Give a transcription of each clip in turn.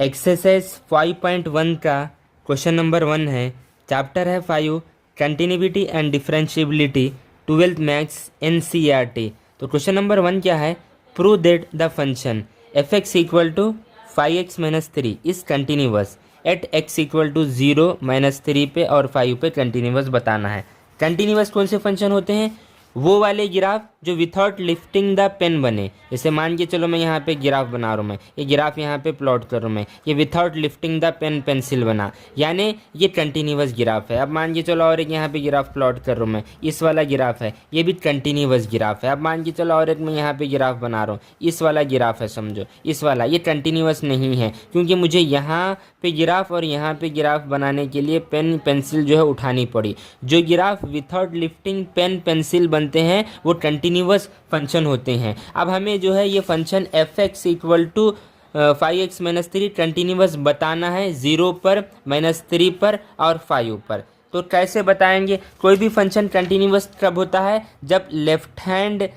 Exercise 5.1 का question number 1 है। Chapter है 5 continuity and differentiability 12th maths NCERT। तो क्वेश्चन नंबर 1 क्या है? Prove that the function f x equal to 5x-3 is continuous at x equal to 0-3 पे और 5 पे कंटिन्यूअस बताना है। कंटिन्यूअस कौन से फंक्शन होते हैं? वो वाले ग्राफ जो विथआउट लिफ्टिंग द पेन बने। जैसे मान के चलो मैं यहाँ पे ग्राफ बना रहा हूँ, मैं ये ग्राफ यहाँ पे प्लॉट कर रहा हूँ, मैं ये without lifting the pen pencil बना, यानी ये कंटिन्यूअस ग्राफ है। अब मान के चलो और एक यहाँ पे ग्राफ प्लॉट कर रहा हूँ मैं, इस वाला ग्राफ है, ये भी कंटिन्यूअस ग्राफ है। अब मान के चलो और एक मैं यहाँ पे ग्राफ बना रहा हूँ, इस वाला ग्राफ है, समझो इस वाला, ये कंटिन्यूअस नहीं है क्योंकि मुझे यहाँ पे ग्राफ और यहाँ पे ग्राफ बनाने के लिए पेन पेंसिल जो है उठानी पड़ी। जो graph without lifting pen pencil बनते हैं वो कंटिन्यूअस फंक्शन होते हैं। अब हमें जो है ये function f x equal to 5x-3 continuous बताना है 0 पर, -3 पर और 5 पर। तो कैसे बताएंगे? कोई भी फंक्शन कंटिन्यूअस कब होता है? जब लेफ्ट हैंड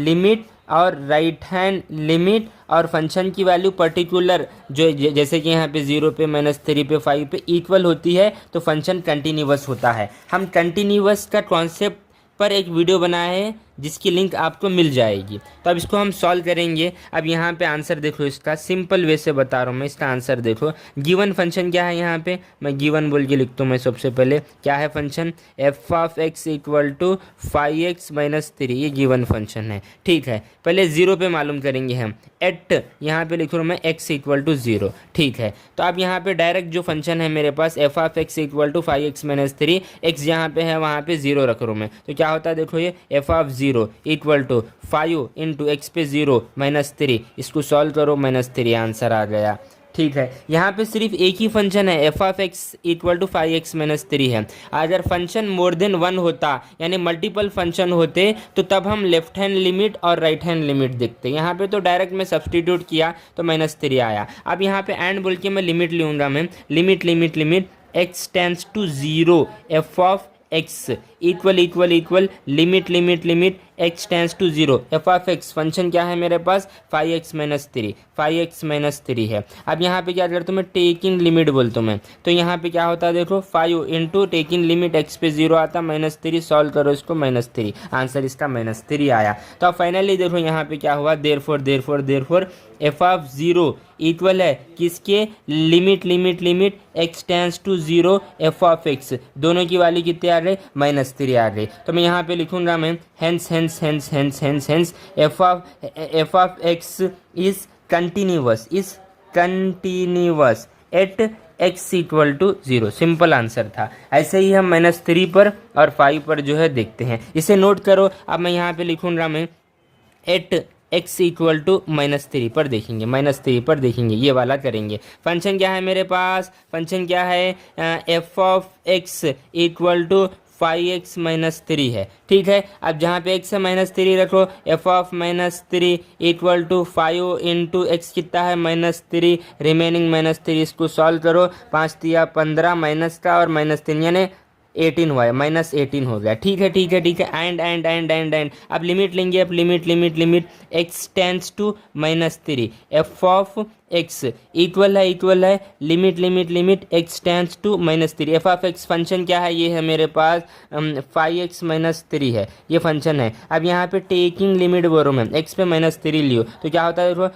लिमिट और राइट हैंड लिमिट और फंक्शन की वैल्यू पर्टिकुलर जो जैसे कि यहाँ पे 0 पे, -3 पे, 5 पे इक्वल होती है तो फंक्शन कंटिन्यूअस होता है। हम कंटिन्यूअस का कॉन्सेप्ट पर एक वीडियो बनाए हैं जिसकी लिंक आपको मिल जाएगी। तो अब इसको हम सॉल्व करेंगे। अब यहाँ पे आंसर देखो, इसका सिंपल वे से बता रहा हूँ मैं। इसका आंसर देखो, गिवन फंक्शन क्या है, यहाँ पे मैं गिवन बोल के लिखता हूँ। मैं सबसे पहले क्या है function? F of x equal to 5x-3, ये गिवन फंक्शन है। ठीक है, पहले 0 पे मालूम करेंगे हम। एट यहाँ पे लिख रहा हूँ मैं x इक्वल टू 0। ठीक है, तो अब यहाँ पे डायरेक्ट जो फंक्शन है मेरे पास f of x equal to 5x-3, x यहाँ पे है वहाँ पे 0 रख रहा हूँ मैं। तो क्या होता है देखो, ये f of 0 equal to 5 into x पे 0 -3, इसको सॉल्व करो, -3 आंसर आ गया। ठीक है, यहाँ पे सिर्फ एक ही फंक्शन है, f of x equal to 5x-3 है। अगर फंक्शन मोर देन 1 होता यानी मल्टीपल फंक्शन होते तो तब हम लेफ्ट हैंड लिमिट और राइट हैंड लिमिट देखते। यहाँ पे तो डायरेक्ट मैं सब्सटीट्यूट किया तो -3 आया। अब यहाँ पे एंड बोल के मैं लिमिट लूँगा, मैं limit limit limit x tends to 0 f of x equal equal equal limit limit limit x tends to 0 f of x function क्या है मेरे पास? 5x-3 है। अब यहाँ पे क्या करता हूँ मैं? टेकिंग लिमिट बोलता हूँ मैं। तो यहाँ पे क्या होता है देखो, 5 इंटू टेकिंग लिमिट x पे 0 आता, -3, सॉल्व करो इसको, -3 आंसर इसका -3 आया। तो अब फाइनली देखो यहाँ पे क्या हुआ, देयरफॉर एफ ऑफ 0 इक्वल है किसके? Limit limit limit x tends to 0 f of x, दोनों की वैल्यू कितने आ गए? -3 आ गई। तो मैं यहाँ पे लिखूंगा मैं hence f of x is continuous at x equal to 0। Simple answer था। ऐसे ही हम -3 पर और 5 पर जो है देखते हैं, इसे नोट करो। अब मैं यहाँ पे लिखूंगा मैं एट x इक्वल टू -3 पर देखेंगे, -3 पर देखेंगे, ये वाला करेंगे। फंक्शन क्या है मेरे पास? फंक्शन क्या है? F of x equal to 5x-3 है। ठीक है, अब जहाँ पे x है -3 रखो, f of -3 equal to 5 into x कितना है? -3, रिमेनिंग -3, इसको सॉल्व करो, 5 तिया 15 माइनस का और -3 यानी 18 हुआ है, -18 हो गया। ठीक है एंड अब लिमिट लेंगे, अब limit x tends to -3 f of x equal है limit x tends to -3 f of x function क्या है? ये है मेरे पास 5x-3 है, ये फंक्शन है। अब यहाँ पे टेकिंग लिमिट बोलो मैं, x पे -3 लियो तो क्या होता है देखो,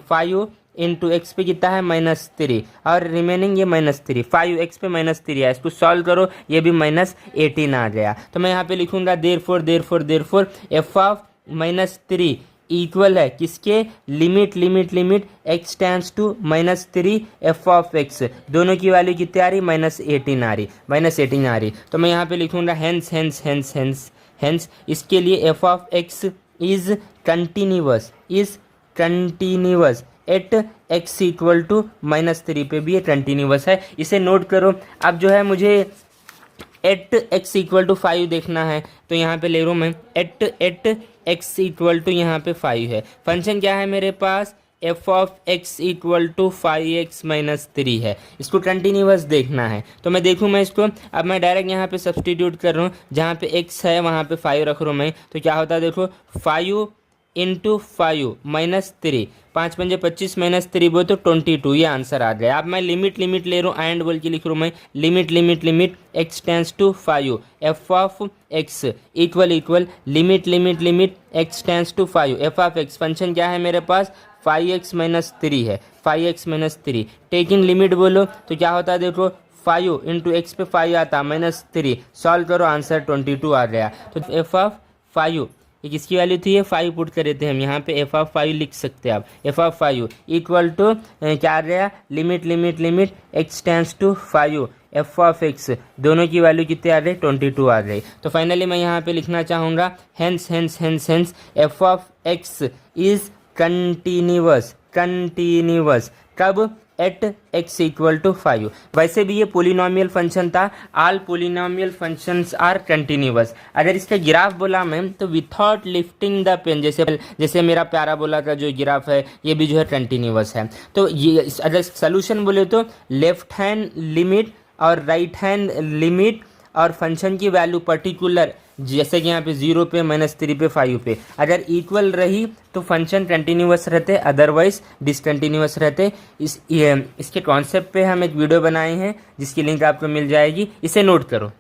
5 इंटू एक्स पे कितना है? -3 और रिमेनिंग ये -3, 5x पे -3 है, इसको सॉल्व करो, ये भी -18 आ गया। तो मैं यहाँ पे लिखूंगा देयरफॉर एफ ऑफ -3 इक्वल है किसके? Limit x tends to -3 f of x, दोनों की वैल्यू कितनी आ रही? -18 आ रही। तो मैं यहाँ पे लिखूंगा हेंस इसके लिए f of x is continuous at x equal to -3 पे भी ये कंटिन्यूअस है, इसे नोट करो। अब जो है मुझे एट x इक्वल टू 5 देखना है, तो यहाँ पे ले रहा हूँ मैं एट x इक्वल टू यहाँ पे 5 है। फंक्शन क्या है मेरे पास? F of x equal to 5x-3 है, इसको कंटिन्यूअस देखना है। तो मैं देखूँ मैं इसको, अब मैं डायरेक्ट यहाँ पे सब्सटीट्यूट कर रहा हूँ, जहाँ पे x है वहाँ पे 5 रख रहा हूँ मैं। तो क्या होता है देखो, 5 इंटू 5 - 3, 5×5 - 25 - 3 बोले तो 22, ये आंसर आ गया। अब मैं लिमिट ले रहा हूँ, एंड बोल के लिख रहा हूँ मैं, limit x tends to 5 f of x equal limit x tends to 5 f of x। Function क्या है मेरे पास, 5x - 3 है, 5x - 3। टेकिंग लिमिट बोलो तो क्या होता है, देखो 5 इंटू एक्स पे 5 आता -3, सॉल्व करो आंसर 22 आ गया। तो एफ ऑफ 5 ये किसकी वैल्यू थी, ये 5 पुट करे थे हम यहाँ पे, एफ ऑफ 5 लिख सकते हैं आप, एफ ऑफ 5 इक्वल टू क्या आ गया, limit x tends to 5 f of x, दोनों की वैल्यू कितने आ गई, 22 आ गई। तो फाइनली मैं यहाँ पे लिखना चाहूँगा hence f of x is continuous कब, एट एक्स इक्वल टू 5। वैसे भी ये पोलिनोमियल फंक्शन था, all polynomial functions are continuous. अगर इसका ग्राफ बोला मैं तो विथआउट लिफ्टिंग द पेन, जैसे मेरा पैराबोला का जो ग्राफ है ये भी जो है कंटिन्यूअस है। तो ये अगर सोल्यूशन बोले तो लेफ्ट हैंड लिमिट और राइट हैंड लिमिट और फंक्शन की वैल्यू पर्टिकुलर, जैसे कि यहाँ पे 0 पे -3 पे 5 पे अगर इक्वल रही तो फंक्शन कंटिन्यूअस रहते, अदरवाइज डिसकंटिन्यूअस रहते। इसके कॉन्सेप्ट पे हम एक वीडियो बनाए हैं जिसकी लिंक आपको मिल जाएगी, इसे नोट करो।